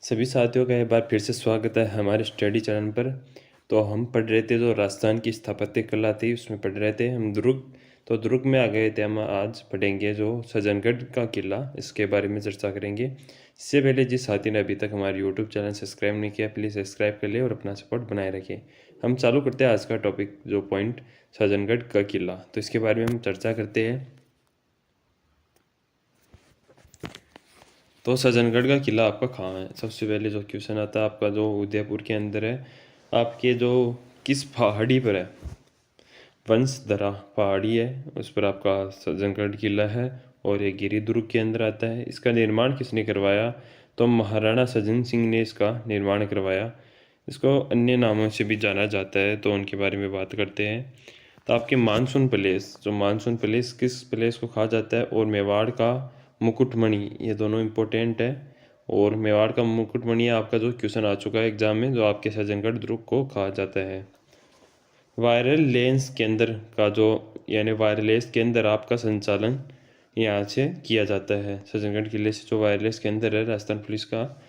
सभी साथियों का एक बार फिर से स्वागत है हमारे स्टडी चैनल पर। तो हम पढ़ रहे थे जो राजस्थान की स्थापत्य कला थी उसमें पढ़ रहे थे हम दुर्ग। तो दुर्ग में आ गए थे। हम आज पढ़ेंगे जो सज्जनगढ़ का किला, इसके बारे में चर्चा करेंगे। इससे पहले जिस साथी ने अभी तक हमारे यूट्यूब चैनल सब्सक्राइब नहीं किया, प्लीज़ सब्सक्राइब कर ले और अपना सपोर्ट बनाए रखें। हम चालू करते हैं आज का टॉपिक, जो पॉइंट सज्जनगढ़ का किला। तो इसके बारे में हम चर्चा करते हैं। तो सज्जनगढ़ का किला आपका कहाँ है? सबसे पहले जो क्वेश्चन आता है आपका, जो उदयपुर के अंदर है, आपके जो किस पहाड़ी पर है? वंशधरा पहाड़ी है, उस पर आपका सज्जनगढ़ किला है और ये गिरी दुर्ग के अंदर आता है। इसका निर्माण किसने करवाया? तो महाराणा सज्जन सिंह ने इसका निर्माण करवाया। इसको अन्य नामों से भी जाना जाता है, तो उनके बारे में बात करते हैं। तो आपके मानसून पैलेस, जो मानसून पैलेस किस पैलेस को कहा जाता है? और मेवाड़ का मुकुटमणि, ये दोनों इम्पोर्टेंट है। और मेवाड़ का मुकुटमणि आपका जो क्वेश्चन आ चुका है एग्जाम में, जो आपके सज्जनगढ़ दुर्ग को कहा जाता है। वायरल लेंस केंद्र का जो, यानी वायरलेस केंद्र आपका संचालन यहाँ से किया जाता है। सज्जनगढ़ किले से जो वायरलेस केंद्र है राजस्थान पुलिस का,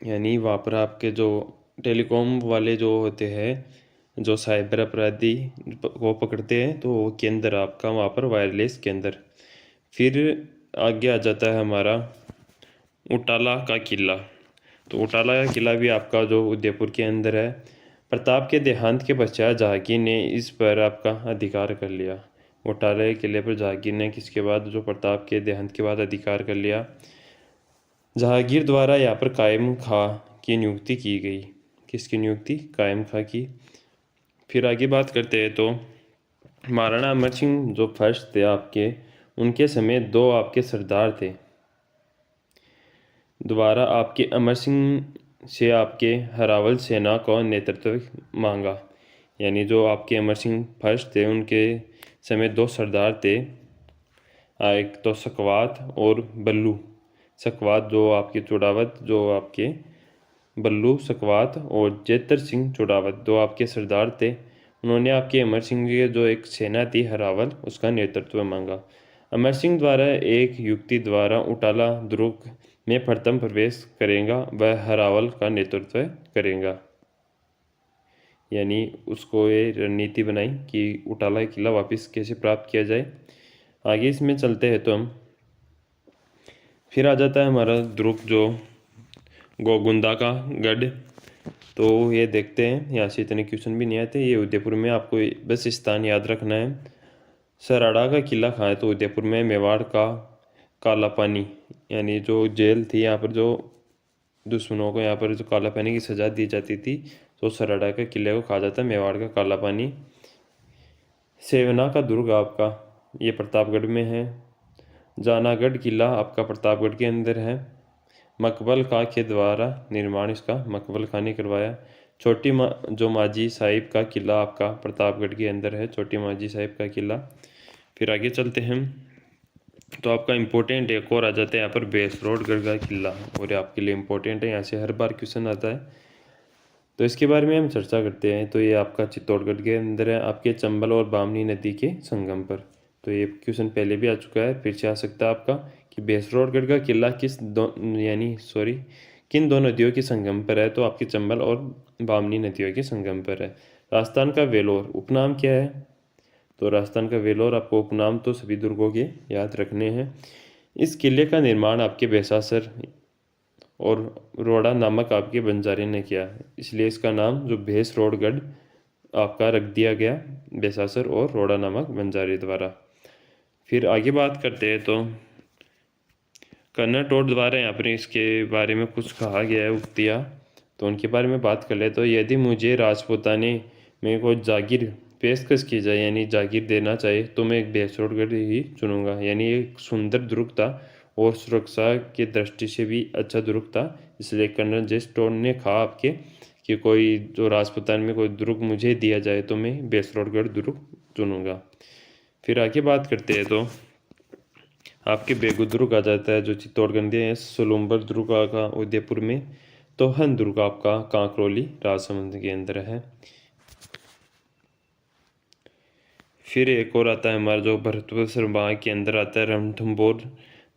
यानी वहाँ पर आपके जो टेलीकॉम वाले जो होते हैं, जो साइबर अपराधी को पकड़ते हैं, तो वो केंद्र आपका वहाँ पर वायरलेस केंद्र। फिर आगे आ जाता है हमारा उटाला का किला। तो उटाला का किला भी आपका जो उदयपुर के अंदर है। प्रताप के देहांत के पश्चात जहांगीर ने इस पर आपका अधिकार कर लिया। उटाला के किले पर जहांगीर ने किसके बाद, जो प्रताप के देहांत के बाद अधिकार कर लिया। जहांगीर द्वारा यहाँ पर कायम खां की नियुक्ति की गई। किसकी नियुक्ति? कायम खां की। फिर आगे बात करते हैं तो महाराणा अमर सिंह जो फर्स्ट थे आपके, उनके समय दो आपके सरदार थे। दोबारा आपके अमर सिंह से आपके हरावल सेना को नेतृत्व मांगा। यानी जो आपके अमर सिंह फर्स्ट थे, उनके समय दो सरदार थे, एक तो सकवात और बल्लू। सकवात जो आपके चुड़ावत, जो आपके बल्लू सकवात और जेतर सिंह चुड़ावत, दो आपके सरदार थे। उन्होंने आपके अमर सिंह की जो एक सेना थी हरावल, उसका नेतृत्व मांगा। अमर सिंह द्वारा एक युक्ति द्वारा उटाला दुर्ग में प्रथम प्रवेश करेगा, वह हरावल का नेतृत्व करेगा। यानी उसको ये रणनीति बनाई कि उटाला किला वापस कैसे प्राप्त किया जाए। आगे इसमें चलते हैं तो हम, फिर आ जाता है हमारा दुर्ग जो गोगुंदा का गढ़। तो ये देखते हैं, यहाँ से इतने क्वेश्चन भी नहीं आते। ये उदयपुर में, आपको बस स्थान याद रखना है। सराड़ा का किला कहाँ है? तो उदयपुर में। मेवाड़ का काला पानी, यानी जो जेल थी यहाँ पर, जो दुश्मनों को यहाँ पर जो काला पानी की सज़ा दी जाती थी, तो सराड़ा का किले को कहा जाता है मेवाड़ का काला पानी। सेवना का दुर्ग आपका, ये प्रतापगढ़ में है। जानागढ़ किला आपका प्रतापगढ़ के अंदर है। मकबल खां के द्वारा निर्माण इसका मकबल खां ने करवाया। छोटी जो माजी साहिब का किला आपका प्रतापगढ़ के अंदर है, छोटी माजी साहिब का किला। फिर आगे चलते हैं तो आपका इम्पोर्टेंट एक और आ जाता है यहाँ पर, बेसरोडगढ़ का किला। और ये आपके लिए इम्पोर्टेंट है, यहाँ से हर बार क्वेश्चन आता है, तो इसके बारे में हम चर्चा करते हैं। तो ये आपका चित्तौड़गढ़ के अंदर है, आपके चंबल और बामनी नदी के संगम पर। तो ये क्वेश्चन पहले भी आ चुका है, फिर से आ सकता है आपका, कि बेसरोडगढ़ का किला किन दो नदियों के संगम पर है? तो आपके चंबल और बामनी नदियों के संगम पर है। राजस्थान का वेलोर उपनाम क्या है? तो राजस्थान का वेलोर, आपको उपनाम तो सभी दुर्गों के याद रखने हैं। इस किले का निर्माण आपके बेसासर और रोड़ा नामक आपके बंजारे ने किया, इसलिए इसका नाम जो बेसरोडगढ़ आपका रख दिया गया, बेसासर और रोड़ा नामक बंजारे द्वारा। फिर आगे बात करते हैं तो कर्नाटोट द्वारा यहाँ पर इसके बारे में कुछ कहा गया है, उक्तियाँ, तो उनके बारे में बात कर ले। तो यदि मुझे राजपूताने में कोई जागीर पेशकश की जाए, यानी जागीर देना चाहे, तो मैं एक बेसरोडगढ़ ही चुनूंगा। यानी एक सुंदर दुर्ग था और सुरक्षा की दृष्टि से भी अच्छा दुर्ग था, इसलिए कर्नल जेस्टोन ने कहा आपके कि कोई जो राजपूतान में कोई दुर्ग मुझे दिया जाए तो मैं बेसरोडगढ़ दुर्ग चुनूंगा। फिर आगे बात करते हैं तो आपके बेगू दुर्ग आ जाता है, जो चित्तौड़गढ़ है। सोलुम्बर दुर्ग का उदयपुर में। तोहन दुर्ग आपका कांकरोली राजसमंद के अंदर है। फिर एक और आता है हमारा जो भरतपुर सरबाग के अंदर आता है, रणथंभौर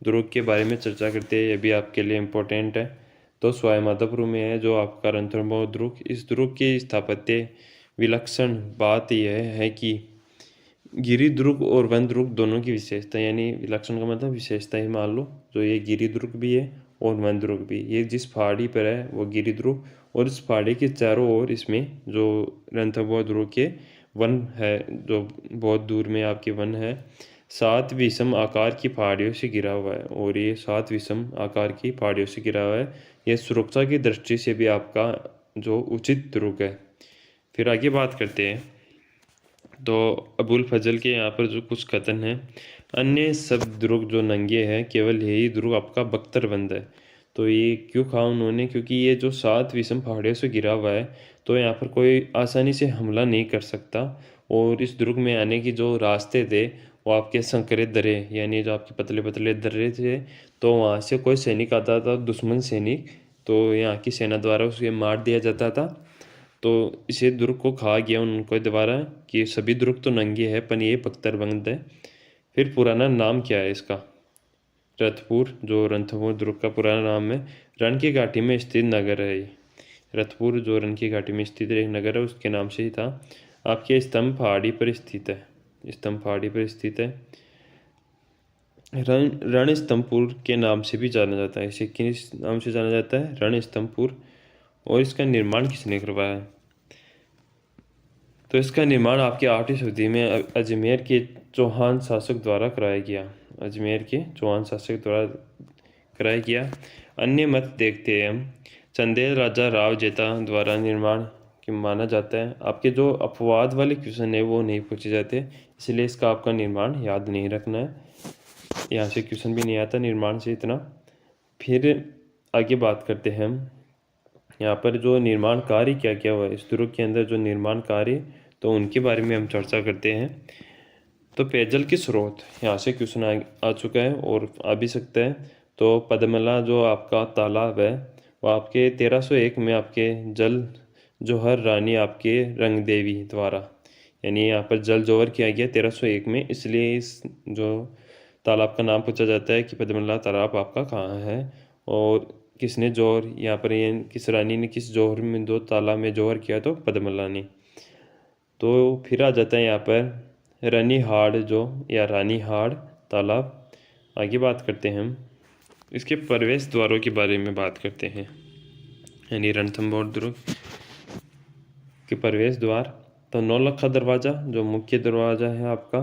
दुर्ग के बारे में चर्चा करते हैं, ये भी आपके लिए इम्पोर्टेंट है। तो सवाई माधोपुर में है जो आपका रणथंभौर दुर्ग। इस दुर्ग की स्थापत्य विलक्षण बात यह है कि गिरी दुर्ग और वन दुर्ग दोनों की विशेषता, यानी विलक्षण का मतलब विशेषता ही मान लो, जो ये गिरी दुर्ग भी है और वन दुर्ग भी। ये जिस पहाड़ी पर है वो गिरी दुर्ग, और इस पहाड़ी के चारों ओर इसमें जो रणथंभौर दुर्ग के वन है, जो बहुत दूर में आपके वन है, 7 विषम आकार की पहाड़ियों से घिरा हुआ है। और ये 7 विषम आकार की पहाड़ियों से घिरा हुआ है। यह सुरक्षा की दृष्टि से भी आपका जो उचित दुर्ग है। फिर आगे बात करते हैं, तो अबुल फजल के यहाँ पर जो कुछ कथन है, अन्य सब दुर्ग जो नंगे हैं, केवल यही दुर्ग आपका बख्तरबंद है। तो ये क्यों कहा उन्होंने, क्योंकि ये जो 7 विषम पहाड़ियों से घिरा हुआ है, तो यहाँ पर कोई आसानी से हमला नहीं कर सकता। और इस दुर्ग में आने की जो रास्ते थे वो आपके संकरे दर्रे, यानी जो आपके पतले पतले दर्रे थे, तो वहाँ से कोई सैनिक आता था, दुश्मन सैनिक, तो यहाँ की सेना द्वारा उसे मार दिया जाता था। तो इसे दुर्ग को कहा गया उनको द्वारा कि सभी दुर्ग तो नंगे हैं पर ये बख्तरबंद है। फिर पुराना नाम क्या है इसका, रतपुर, जो रणथंभौर दुर्ग का पुराना नाम है, रण की घाटी में स्थित नगर है ये। रतपुर जो रण की घाटी में स्थित एक नगर है, उसके नाम से ही था। आपके स्तंभ पहाड़ी पर स्थित है, स्तंभ पहाड़ी पर स्थित है। रण स्तंभपुर के नाम से भी जाना जाता है। इसे किस नाम से जाना जाता है, रण स्तंभपुर। और इसका निर्माण किसने करवाया है, तो इसका निर्माण आपके 8वीं शताब्दी में अजमेर के चौहान शासक द्वारा कराया गया। अजमेर के चौहान शासक द्वारा कराया गया। अन्य मत देखते हैं हम, चंदेल राजा राव जेता द्वारा निर्माण की माना जाता है। आपके जो अपवाद वाले क्वेश्चन है वो नहीं पूछे जाते, इसलिए इसका आपका निर्माण याद नहीं रखना है। यहाँ से क्वेश्चन भी नहीं आता निर्माण से इतना। फिर आगे बात करते हैं हम, यहाँ पर जो निर्माण कार्य क्या क्या हुआ है इस दुर्ग के अंदर, जो निर्माण कार्य, तो उनके बारे में हम चर्चा करते हैं। तो पेयजल के स्रोत, यहाँ से क्वेश्चन आ चुका है और आ भी सकता है। तो पद्मला जो आपका तालाब है वो आपके 1301 में आपके जल जौहर रानी आपके रंग देवी द्वारा, यानी यहाँ पर जल जौहर किया गया 1301 में, इसलिए इस जो तालाब का नाम पूछा जाता है कि पद्मला तालाब आपका कहाँ है और किसने जौहर, यहाँ पर ये किस रानी ने किस जौहर में दो तालाब में जौहर किया, तो पद्मला ने। तो फिर आ जाता है यहाँ पर रनीहाड़ जो, या रानीहाड़ तालाब। आगे बात करते हैं हम, इसके प्रवेश द्वारों के बारे में बात करते हैं, यानी रणथंभौर दुर्ग के प्रवेश द्वार। तो नौलखा दरवाज़ा जो मुख्य दरवाज़ा है आपका,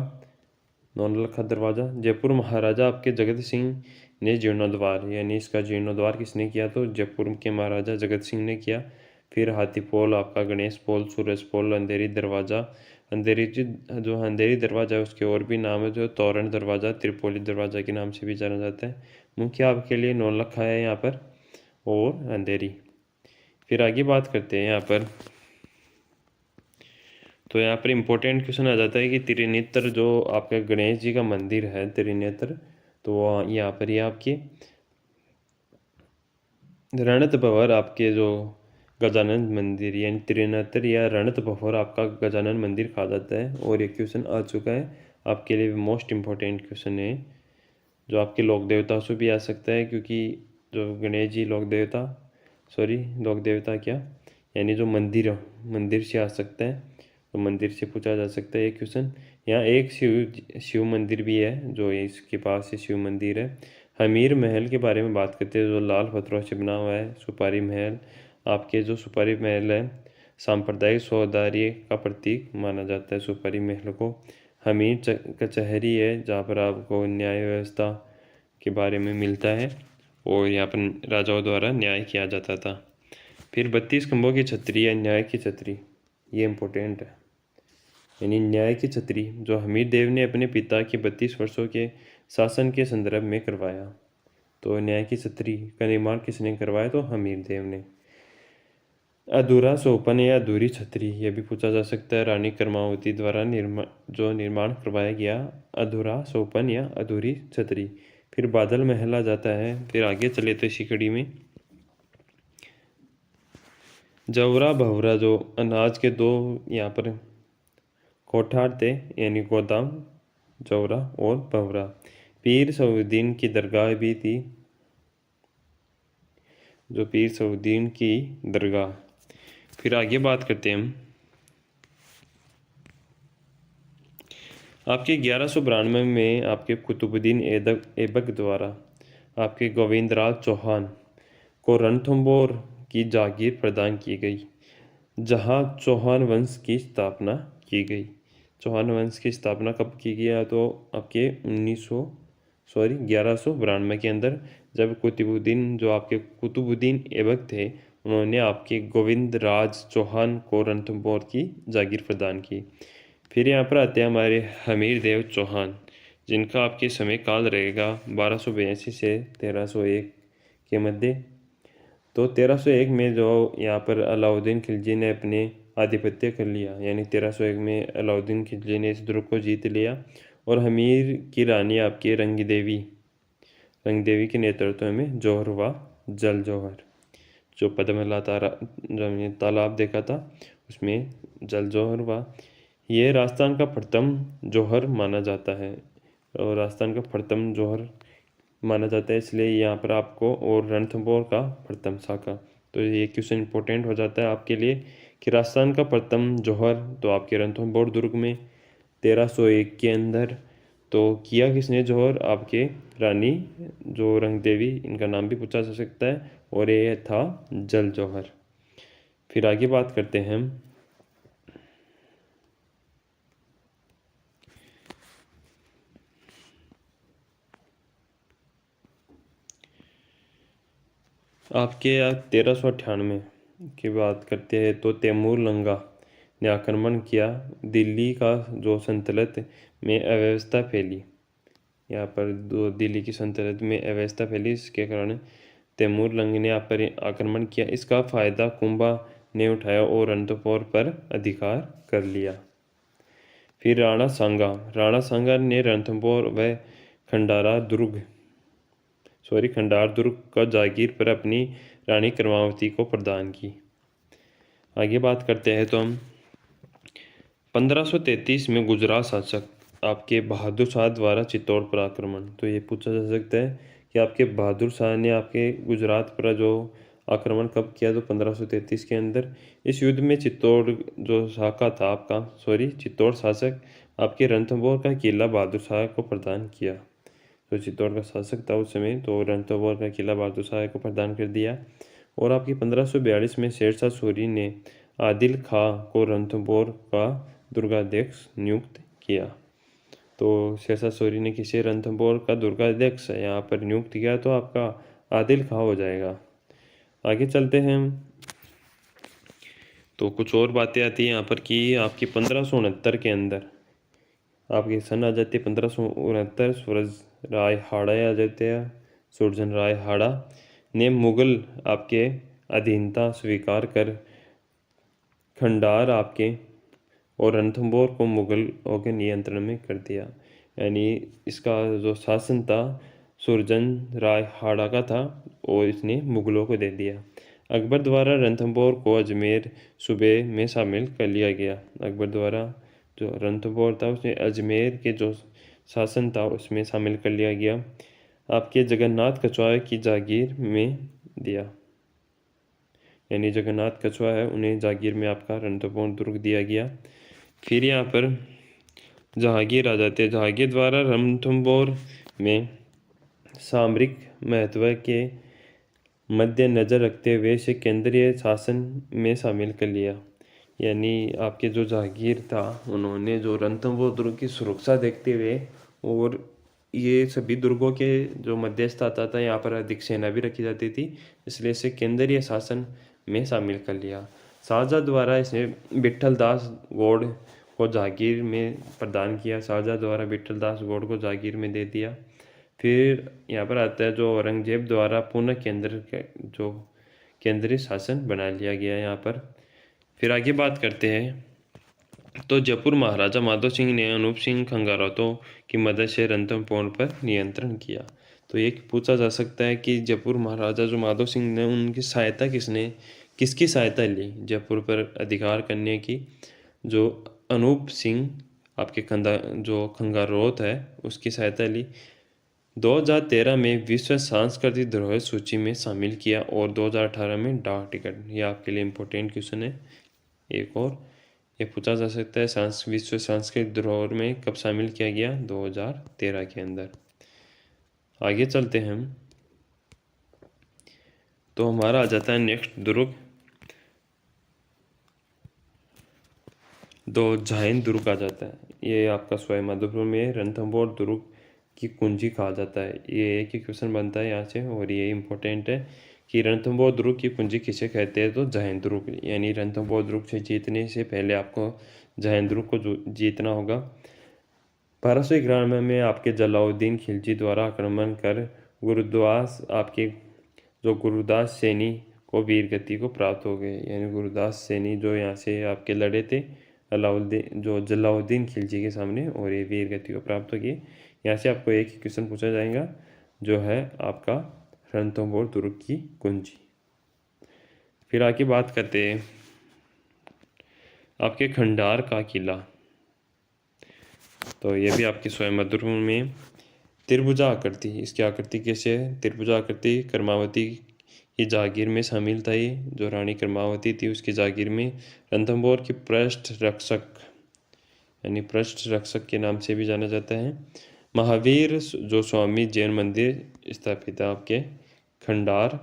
नौलखा दरवाज़ा। जयपुर महाराजा आपके जगत सिंह ने जीर्णोद्वार, यानी इसका जीर्णोद्वार किसने किया, तो जयपुर के महाराजा जगत सिंह ने किया। फिर हाथी पोल आपका, गणेश पोल, सूरज पोल, अंधेरी दरवाज़ा। अंधेरी जो अंधेरी दरवाज़ा है उसके और भी नाम है, जो तोरण दरवाज़ा, त्रिपोली दरवाज़ा के नाम से भी जाना जाता है। मुख्य आपके लिए नौलखा है यहाँ पर और अंधेरी। फिर आगे बात करते हैं यहाँ पर, तो यहाँ पर इम्पोर्टेंट क्वेश्चन आ जाता है कि त्रिनेत्र जो आपका गणेश जी का मंदिर है त्रिनेत्र, तो वो यहाँ पर ही आपके रणत भंवर आपके जो गजानन मंदिर, यानी त्रिनेत्र या रणत भंवर आपका गजानन मंदिर कहा जाता है। और ये क्वेश्चन आ चुका है आपके लिए, मोस्ट इम्पोर्टेंट क्वेश्चन है, जो आपके लोक देवता से भी आ सकता है, क्योंकि जो गणेश जी लोक देवता, लोक देवता क्या, यानी जो मंदिर मंदिर से आ सकता है, तो मंदिर से पूछा जा सकता है ये क्वेश्चन। यहाँ एक शिव मंदिर भी है, जो इसके पास ही शिव मंदिर है। हमीर महल के बारे में बात करते हैं, जो लाल पत्थरों से बना हुआ है। सुपारी महल, आपके जो सुपारी महल है सांप्रदायिक सौहार्द का प्रतीक माना जाता है सुपारी महल को। हमीर कचहरी है, जहाँ पर आपको न्याय व्यवस्था के बारे में मिलता है और यहाँ पर राजाओं द्वारा न्याय किया जाता था। फिर 32 खंभों की छतरी या न्याय की छतरी, ये इम्पोर्टेंट है, यानी न्याय की छतरी जो हमीर देव ने अपने पिता के 32 वर्षों के शासन के संदर्भ में करवाया। तो न्याय की छतरी का निर्माण किसने करवाया, तो हमीर देव ने। अधूरा सोपन या अधूरी छतरी, यह भी पूछा जा सकता है, रानी कर्मावती द्वारा निर्माण करवाया गया अधूरा सोपन या अधूरी छतरी। फिर बादल महल आ जाता है। फिर आगे चले तो इसी कड़ी में जवरा भवरा, जो अनाज के दो यहाँ पर कोठार थे, यानी गोदाम, जवरा और भवरा। पीर सऊदीन की दरगाह भी थी। जो पीर सऊद्दीन की दरगाह। फिर आगे बात करते हैं हम आपके 1192 में आपके कुतुबुद्दीन ऐबक द्वारा आपके गोविंदराज चौहान को रणथंभौर की जागीर प्रदान की गई, जहां चौहान वंश की स्थापना की गई। चौहान वंश की स्थापना कब की गई? तो आपके 1192 के अंदर, जब कुतुबुद्दीन जो आपके कुतुबुद्दीन ऐबक थे, उन्होंने आपके गोविंद राज चौहान को रणथंभौर की जागीर प्रदान की। फिर यहाँ पर आते हैं हमारे हमीर देव चौहान, जिनका आपके समय काल रहेगा 1282 से 1301 के मध्य। तो 1301 में जो यहाँ पर अलाउद्दीन खिलजी ने अपने आधिपत्य कर लिया, यानी 1301 में अलाउद्दीन खिलजी ने इस दुर्ग को जीत लिया और हमीर की रानी आपकी रंग देवी के नेतृत्व में जौहर व जल जौहर, जो पद्मला तालाब देखा था उसमें जल जौहर व ये राजस्थान का प्रथम जौहर माना जाता है, और राजस्थान का प्रथम जौहर माना जाता है, इसलिए यहाँ पर आपको, और रणथंभौर का प्रथम शाखा। तो ये क्वेश्चन इंपॉर्टेंट हो जाता है आपके लिए कि राजस्थान का प्रथम जौहर तो आपके रणथंभौर दुर्ग में 1301 के अंदर तो किया किसने जौहर? आपके रानी जो रंग देवी, इनका नाम भी पूछा जा सकता है, और ये था जल जौहर। फिर आगे बात करते हैं हम आपके 1398 की बात करते हैं तो तैमूर लंगा ने आक्रमण किया, दिल्ली का जो सल्तनत में अव्यवस्था फैली। यहाँ पर दिल्ली की सल्तनत में अव्यवस्था फैली, इसके कारण तैमूर लंग ने यहाँ पर आक्रमण किया। इसका फायदा कुंभा ने उठाया और रणथंभौर पर अधिकार कर लिया। फिर राणा सांगा ने रणथंभौर व खंडार दुर्ग का जागीर पर अपनी रानी कर्मावती को प्रदान की। आगे बात करते हैं तो हम 1533 में गुजरात शासक आपके बहादुर शाह द्वारा चित्तौड़ पर आक्रमण। तो ये पूछा जा सकता है कि आपके बहादुर शाह ने आपके गुजरात पर जो आक्रमण कब किया? तो 1533 के अंदर। इस युद्ध में चित्तौड़ जो शाखा था चित्तौड़ शासक आपके रणथंभौर का किला बहादुर शाह को प्रदान किया। तो चित्तौड़ का शासक था उस समय, तो रणथंभौर का किला बहादुर शाह को प्रदान कर दिया। और आपकी 1542 में शेरशाह सूरी ने आदिल खां को रणथंभौर का दुर्गाध्यक्ष नियुक्त किया। तो शेरशाह सूरी ने किसे रणथंभौर का दुर्गाध्यक्ष यहाँ पर नियुक्त किया? तो आपका आदिल खां हो जाएगा। आगे चलते हैं हम, तो कुछ और बातें आती है यहाँ पर कि आपकी 1569 के अंदर आपके सन आ जाते 1569, सुरजन राय हाड़ा ने मुगल आपके अधीनता स्वीकार कर खंडार आपके और रणथंभौर को मुगलों के नियंत्रण में कर दिया। यानी इसका जो शासन था सुरजन राय हाड़ा का था और इसने मुगलों को दे दिया। अकबर द्वारा रणथंभौर को अजमेर सूबे में शामिल कर लिया गया। अकबर द्वारा जो रणथंभौर था उसने अजमेर के जो शासन था उसमें शामिल कर लिया गया। आपके जगन्नाथ कछवाहा की जागीर में दिया, यानी जगन्नाथ कछवाहा है उन्हें जागीर में आपका रणथंभौर दुर्ग दिया गया। फिर यहाँ पर जहांगीर आ जाते हैं। जहांगीर द्वारा रणथंभौर में सामरिक महत्व के मद्देनजर रखते हुए इसे केंद्रीय शासन में शामिल कर लिया। यानी आपके जो जहांगीर था उन्होंने जो रणथंभौर दुर्ग की सुरक्षा देखते हुए, और ये सभी दुर्गों के जो मध्यस्थ आता था यहाँ पर अधिक सेना भी रखी जाती थी, इसलिए इसे केंद्रीय शासन में शामिल कर लिया। शाहजहाँ द्वारा इसे विट्ठल दास गौड़ को जागीर में प्रदान किया। शाहजहाँ द्वारा विट्ठल दास गौड़ को जागीर में दे दिया। फिर यहाँ पर आता है जो औरंगजेब द्वारा पुनः केंद्रीय शासन बना लिया गया यहाँ पर। फिर आगे बात करते हैं तो जयपुर महाराजा माधो सिंह ने अनूप सिंह खंगारातों की मदद से रणथंभौर पर नियंत्रण किया। तो ये पूछा जा सकता है कि जयपुर महाराजा जो माधो सिंह ने, उनकी सहायता किसकी सहायता ली जयपुर पर अधिकार करने की? जो अनूप सिंह आपके खंगारोत है उसकी सहायता ली। 2013 में विश्व सांस्कृतिक धरोहर सूची में शामिल किया और 2018 में डाक टिकट। ये आपके लिए इम्पोर्टेंट क्वेश्चन है। एक और ये पूछा जा सकता है, विश्व सांस्कृतिक धरोहर में कब शामिल किया गया? 2013 के अंदर। आगे चलते हैं हम, तो हमारा आ जाता है नेक्स्ट दुर्ग। जाहिन दुर्ग आ जाता है। ये आपका सवाई माधोपुर में रणथंभौर दुर्ग की कुंजी कहा जाता है। ये एक ही क्वेश्चन बनता है यहाँ से, और ये इम्पोर्टेंट है कि रणथंभौर दुर्ग की कुंजी किसे कहते हैं? तो जाहिन दुर्ग, यानी रणथंभौर दुर्ग से जीतने से पहले आपको जाहिन दुर्ग को जीतना होगा। 1291 में आपके जलाउद्दीन खिलजी द्वारा आक्रमण कर गुरुदास सैनी को वीरगति को प्राप्त हो गए। यानी गुरुदास सैनी जो यहाँ से आपके लड़े थे जलाउद्दीन खिलजी के सामने, और ये वीरगति को प्राप्त हो गई। यहाँ से आपको एक ही क्वेश्चन पूछा जाएगा, जो है आपका रणथंभौर दुर्ग की कुंजी। फिर आगे बात करते हैं आपके खंडार का किला। तो ये भी आपके स्वयं माधोपुर में त्रिभुजा आकृति, इसकी आकृति कैसे है? त्रिभुजा आकृति कर्मावती की जागीर में शामिल था। ये जो रानी कर्मावती थी उसकी जागीर में रणथंभौर की पृष्ठ रक्षक, यानी पृष्ठ रक्षक के नाम से भी जाना जाता है, महावीर जो स्वामी जैन मंदिर स्थापित है आपके खंडार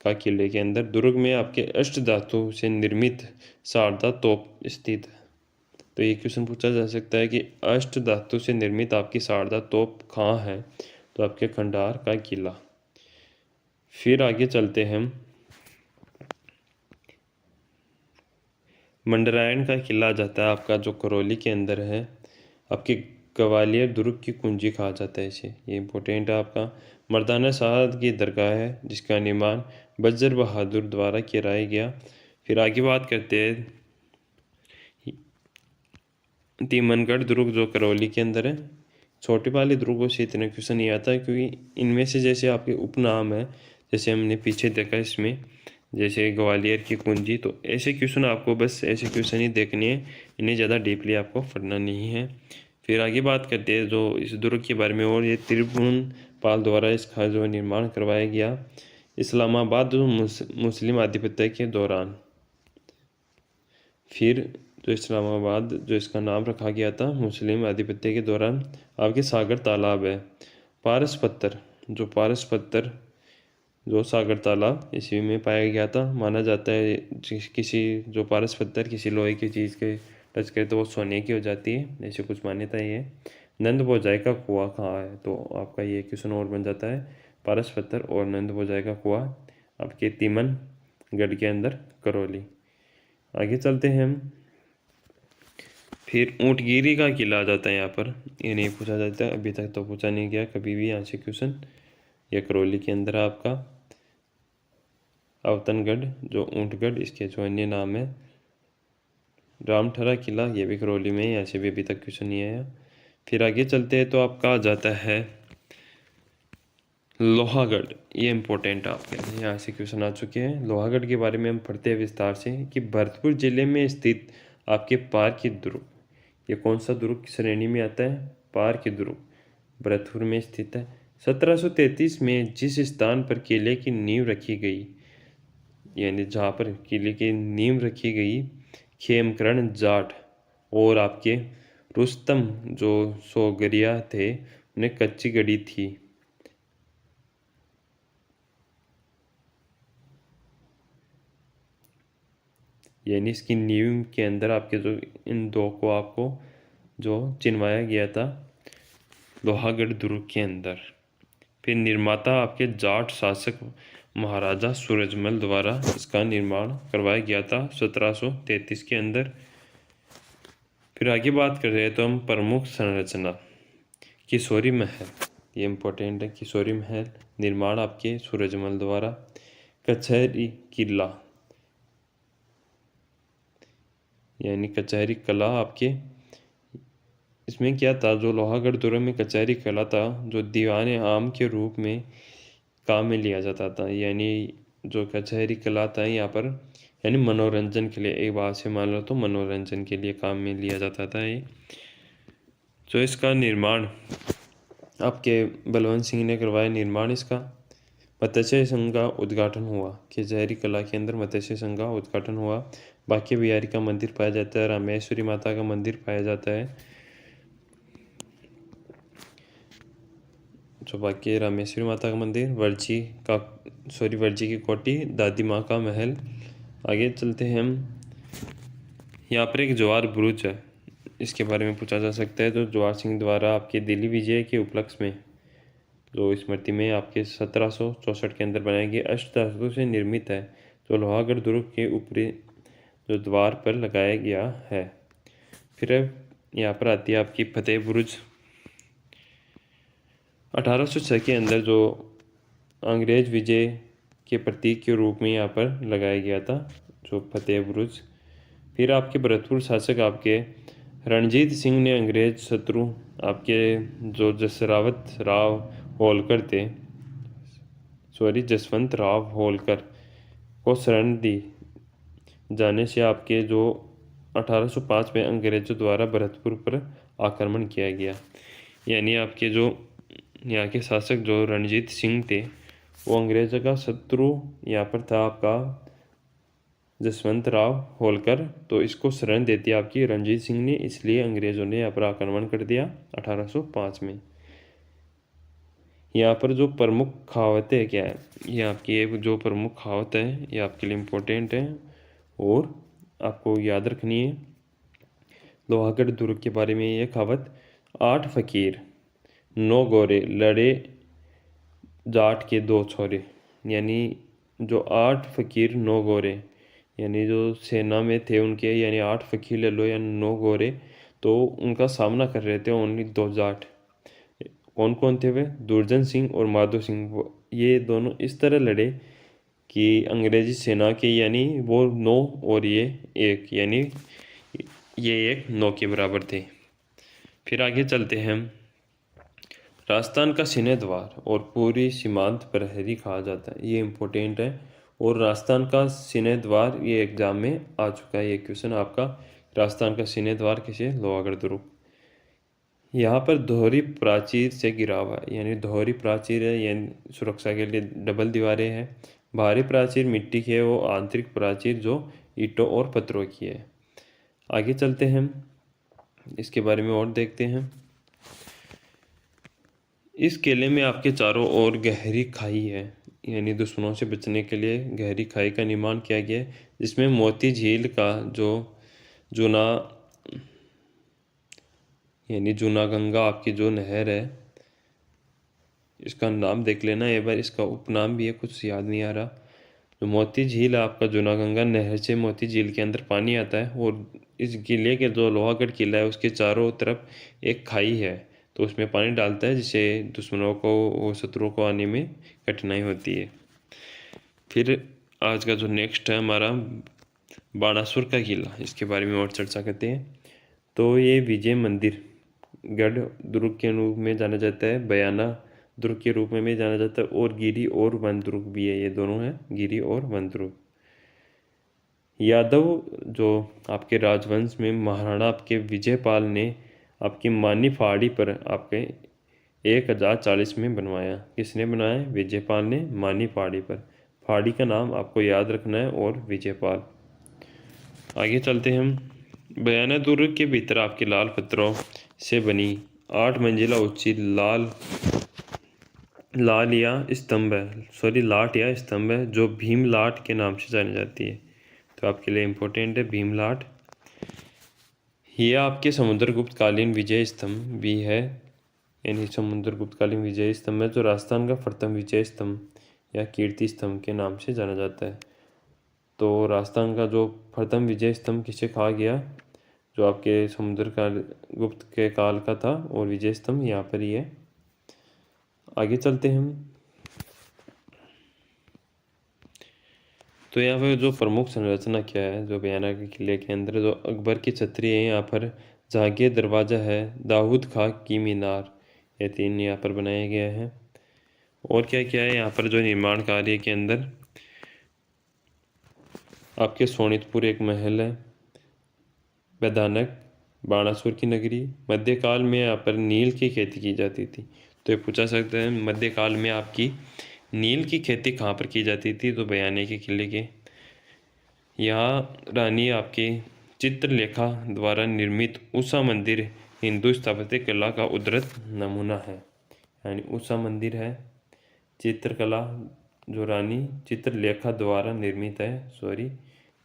का किले के अंदर। दुर्ग में आपके अष्ट धातु से निर्मित शारदा तोप स्थित है। तो ये क्वेश्चन पूछा जा सकता है कि अष्ट धातु से निर्मित आपकी शारदा तोप कहाँ है? तो आपके खंडार का किला। फिर आगे चलते हैं, मंडरायण का किला आ जाता है आपका, जो करौली के अंदर है। आपके ग्वालियर दुर्ग की कुंजी कहा जाता है इसे। ये इम्पोर्टेंट है आपका। मर्दाना साहब की दरगाह है जिसका निर्माण बज्र बहादुर द्वारा कराया गया। फिर आगे बात करते हैं तीमनगढ़ दुर्ग, जो करौली के अंदर है। छोटे वाले दुर्गों से इतना क्वेश्चन नहीं आता है, क्योंकि इनमें से जैसे आपके उपनाम है, जैसे हमने पीछे देखा इसमें, जैसे ग्वालियर की कुंजी, तो ऐसे क्वेश्चन आपको बस ऐसे क्वेश्चन ही देखने हैं, इन्हें ज़्यादा डीपली आपको पढ़ना नहीं है। फिर आगे बात करते हैं जो इस दुर्ग के बारे में, और ये त्रिभुवन पाल द्वारा इसका जो निर्माण करवाया गया इस्लामाबाद जो मुस्लिम आधिपत्य के दौरान। फिर जो इस्लामाबाद जो इसका नाम रखा गया था मुस्लिम आधिपत्य के दौरान, आपके सागर तालाब है। पारस पत्थर जो सागर तालाब इसी में पाया गया था। माना जाता है किसी जो पारस पत्थर किसी लोहे की चीज़ के टच करे तो वो सोने की हो जाती है, ऐसी कुछ मान्यता ही है। नंद बोजाई का कुआं कहाँ है? तो आपका ये क्वेश्चन और बन जाता है, पारस पत्थर और नंद बोजाई का कुआं आपके तीमनगढ़ के अंदर करौली। आगे चलते हैं हम, फिर ऊँटगिरी का किला आ जाता है यहाँ पर। ये नहीं पूछा जाता है, अभी तक तो पूछा नहीं गया कभी भी यहाँ से क्वेश्चन। यह करौली के अंदर आपका अवतनगढ़ जो ऊँटगढ़, इसके जो अन्य नाम है रामठरा किला, ये भी करौली में है, यहाँ से भी अभी तक क्वेश्चन नहीं आया। फिर आगे चलते हैं तो आपका आ जाता है लोहागढ़। ये इम्पोर्टेंट आपके यहाँ से क्वेश्चन आ चुके हैं। लोहागढ़ के बारे में हम पढ़ते हैं विस्तार से कि भरतपुर जिले में स्थित आपके पार की दुर्ग, ये कौन सा दुर्ग की श्रेणी में आता है? पार की दुर्ग भरतपुर में स्थित है। 1733 में जिस स्थान पर किले की नींव रखी गई, यानी जहाँ पर किले की नींव रखी गई, खेमकरण जाट और आपके रुस्तम जो सोगरिया थे उन्हें कच्ची गढ़ी थी। यानी इसकी नींव के अंदर आपके जो इन दो को आपको जो चिनवाया गया था लोहागढ़ दुर्ग के अंदर। फिर निर्माता आपके जाट शासक महाराजा सूरजमल द्वारा इसका निर्माण करवाया गया था 1733 के अंदर। फिर आगे बात कर रहे हैं तो हम प्रमुख संरचना किशोरी महल, ये इम्पोर्टेंट है। किशोरी महल निर्माण आपके सूरजमल द्वारा। कचहरी किला यानी कचहरी कला आपके, इसमें क्या था, जो लोहागढ़ दुर्ग में कचहरी कला था जो दीवान आम के रूप में काम में लिया जाता था। यानी जो कचहरी कला था यहाँ पर यानी मनोरंजन के लिए, एक बात से मान लो तो मनोरंजन के लिए काम में लिया जाता था ये। जो इसका निर्माण आपके बलवंत सिंह ने करवाया निर्माण इसका। मत्स्य संघ का उद्घाटन हुआ, कि जहरी कला के अंदर मत्स्य संघ का उद्घाटन हुआ। बांके बिहारी का मंदिर पाया जाता है, रामेश्वरी माता का मंदिर पाया जाता है, जो बाकी रामेश्वरी माता का मंदिर, वर्जी की कोठी, दादी माँ का महल। आगे चलते हैं हम। यहाँ पर एक जवार बुरुज है, इसके बारे में पूछा जा सकता है। जो जवाहर सिंह द्वारा आपके दिल्ली विजय के उपलक्ष्य में, जो स्मृति में आपके 1764 के अंदर बनाई गई अष्टधातु से निर्मित है, जो लोहागढ़ दुर्ग के ऊपरी जो द्वार पर लगाया गया है। फिर यहाँ पर आती है आपकी फतेह बुरुज। 1806 के अंदर जो अंग्रेज विजय के प्रतीक के रूप में यहाँ पर लगाया गया था, जो फतेह बुरुज। फिर आपके भरतपुर शासक आपके रणजीत सिंह ने अंग्रेज शत्रु आपके जो जसवंत राव होलकर को शरण दी जाने से आपके जो 1805 में अंग्रेजों द्वारा भरतपुर पर आक्रमण किया गया। यानी आपके जो यहाँ के शासक जो रणजीत सिंह थे, वो अंग्रेजों का शत्रु यहाँ पर था आपका जसवंत राव होलकर, तो इसको शरण देती आपकी रणजीत सिंह ने, इसलिए अंग्रेजों ने यहाँ पर आक्रमण कर दिया 1805 में। यहाँ पर जो प्रमुख कहावतें क्या है, ये आपकी एक जो प्रमुख कहावत है, ये आपके लिए इम्पोर्टेंट है और आपको याद रखनी है। लोहागढ़ दुर्ग के बारे में ये कहावत, 8 फकीर 9 गोरे लड़े जाट के 2 छोरे। यानी जो 8 फकीर 9 गोरे, यानी जो सेना में थे उनके, यानी 8 फकीर ले लो या 9 गोरे, तो उनका सामना कर रहे थे ओनली 2 जाट। कौन कौन थे वे? दुर्जन सिंह और माधो सिंह। ये दोनों इस तरह लड़े कि अंग्रेजी सेना के, यानी वो 9 और ये 1, यानी ये 1 9 के बराबर थे। फिर आगे चलते हैं। राजस्थान का सिने द्वार और पूरी सीमांत प्रहरी कहा जाता है, ये इम्पोर्टेंट है। और राजस्थान का सिने द्वार, ये एग्जाम में आ चुका है ये क्वेश्चन आपका। राजस्थान का सिने द्वार किसे? लोहागढ़ दुर्ग। यहाँ पर दोहरी प्राचीर से घिरा हुआ है, यानी दोहरी प्राचीर है, यानी सुरक्षा के लिए डबल दीवारें हैं। बाहरी प्राचीर मिट्टी की है, वो आंतरिक प्राचीर जो ईंटों और पत्थरों की है। आगे चलते हैं, इसके बारे में और देखते हैं। इस किले में आपके चारों ओर गहरी खाई है, यानी दुश्मनों से बचने के लिए गहरी खाई का निर्माण किया गया है, जिसमें मोती झील का जो जूना, यानी जूना गंगा आपकी जो नहर है, इसका नाम देख लेना एक बार, इसका उपनाम भी है, कुछ याद नहीं आ रहा। जो मोती झील है आपका, जूना गंगा नहर से मोती झील के अंदर पानी आता है, और इस किले के जो लोहागढ़ किला है उसके चारों तरफ एक खाई है, तो उसमें पानी डालता है, जिससे दुश्मनों को और शत्रुओं को आने में कठिनाई होती है। फिर आज का जो नेक्स्ट है हमारा बाणासुर का किला, इसके बारे में और चर्चा करते हैं। तो ये विजय मंदिर गढ़ दुर्ग के रूप में जाना जाता है, बयाना दुर्ग के रूप में भी जाना जाता है, और गिरी और वन दुर्ग भी है, ये दोनों हैं, गिरी और वन दुर्ग। यादव जो आपके राजवंश में महाराणा आपके विजयपाल ने आपकी मानी पहाड़ी पर आपके 1040 में बनवाया। किसने बनाया? विजयपाल ने, मानी पहाड़ी पर। पहाड़ी का नाम आपको याद रखना है, और विजयपाल। आगे चलते हैं हम। बयाना दुर्ग के भीतर आपके लाल पत्थरों से बनी 8 मंजिला ऊंची लाट या स्तंभ है, जो भीम लाट के नाम से जानी जाती है, तो आपके लिए इम्पोर्टेंट है भीम लाट। यह आपके समुद्रगुप्तकालीन विजय स्तंभ भी है, यानी समुद्रगुप्तकालीन विजय स्तंभ है, जो राजस्थान का प्रथम विजय स्तंभ या कीर्ति स्तंभ के नाम से जाना जाता है। तो राजस्थान का जो प्रथम विजय स्तंभ किसे कहा गया? जो आपके गुप्त के काल का था, और विजय स्तंभ यहाँ पर ही है। आगे चलते हैं हम। तो यहाँ पर जो प्रमुख संरचना क्या है, जो बयाना के किले के अंदर जो अकबर की छतरी है, यहाँ पर जहांगीर दरवाज़ा है, दाऊद खां की मीनार, ये 3 यहाँ पर बनाए गए हैं। और क्या क्या है यहाँ पर जो निर्माण कार्य के अंदर? आपके सोनितपुर एक महल है, बैधानक बाणासुर की नगरी। मध्यकाल में यहाँ पर नील की खेती की जाती थी, तो ये पूछा सकते हैं मध्यकाल में आपकी नील की खेती कहाँ पर की जाती थी, तो बयाने के किले के। यहाँ रानी आपके चित्रलेखा द्वारा निर्मित उषा मंदिर हिंदू स्थापत्य कला का उद्धृत नमूना है। यानी उषा मंदिर है चित्रकला जो रानी चित्रलेखा द्वारा निर्मित है,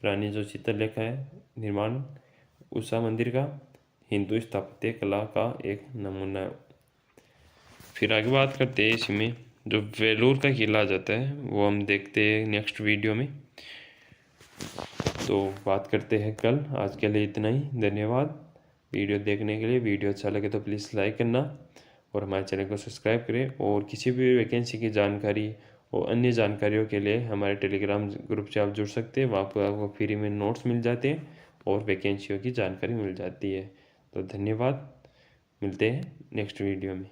रानी जो चित्रलेखा है निर्माण उषा मंदिर का हिंदू स्थापत्य कला का एक नमूना है। फिर आगे बात करते हैं इसमें जो वेलूर का किला आ जाता है वो हम देखते हैं नेक्स्ट वीडियो में। तो बात करते हैं कल। आज के लिए इतना ही, धन्यवाद वीडियो देखने के लिए। वीडियो अच्छा लगे तो प्लीज़ लाइक करना और हमारे चैनल को सब्सक्राइब करें। और किसी भी वैकेंसी की जानकारी और अन्य जानकारियों के लिए हमारे टेलीग्राम ग्रुप से आप जुड़ सकते हैं। वहाँ पर आपको फ्री में नोट्स मिल जाते हैं और वैकेंसियों की जानकारी मिल जाती है। तो धन्यवाद, मिलते हैं नेक्स्ट वीडियो में।